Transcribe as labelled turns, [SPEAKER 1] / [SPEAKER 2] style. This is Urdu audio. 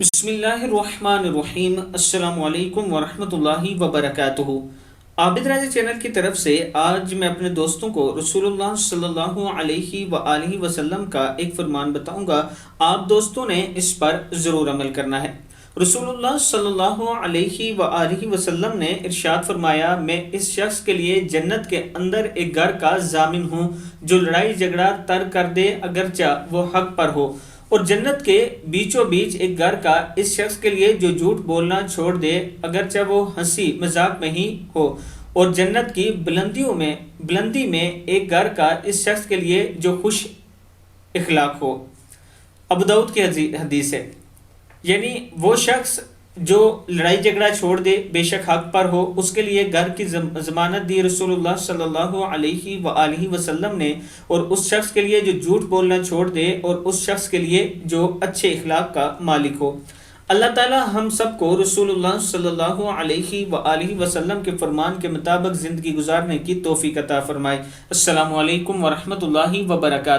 [SPEAKER 1] بسم اللہ الرحمن الرحیم۔ السلام علیکم ورحمۃ اللہ وبرکاتہ۔ عابد راجہ چینل کی طرف سے آج میں اپنے دوستوں کو رسول اللہ صلی اللہ علیہ وآلہ وسلم کا ایک فرمان بتاؤں گا، آپ دوستوں نے اس پر ضرور عمل کرنا ہے۔ رسول اللہ صلی اللہ علیہ وآلہ وسلم نے ارشاد فرمایا، میں اس شخص کے لیے جنت کے اندر ایک گھر کا ضامن ہوں جو لڑائی جھگڑا ترک کر دے اگرچہ وہ حق پر ہو، اور جنت کے بیچوں بیچ ایک گھر کا اس شخص کے لیے جو جھوٹ بولنا چھوڑ دے اگرچہ وہ ہنسی مذاق میں ہی ہو، اور جنت کی بلندی میں ایک گھر کا اس شخص کے لیے جو خوش اخلاق ہو۔ ابو داؤد کی حدیث ہے، یعنی وہ شخص جو لڑائی جھگڑا چھوڑ دے بے شک حق پر ہو، اس کے لیے گھر کی ضمانت دی رسول اللہ صلی اللہ علیہ وآلہ وسلم نے، اور اس شخص کے لیے جو جھوٹ بولنا چھوڑ دے اور اس شخص کے لیے جو اچھے اخلاق کا مالک ہو۔ اللہ تعالی ہم سب کو رسول اللہ صلی اللہ علیہ وآلہ وسلم کے فرمان کے مطابق زندگی گزارنے کی توفیق عطا فرمائے۔ السلام علیکم ورحمۃ اللہ وبرکاتہ۔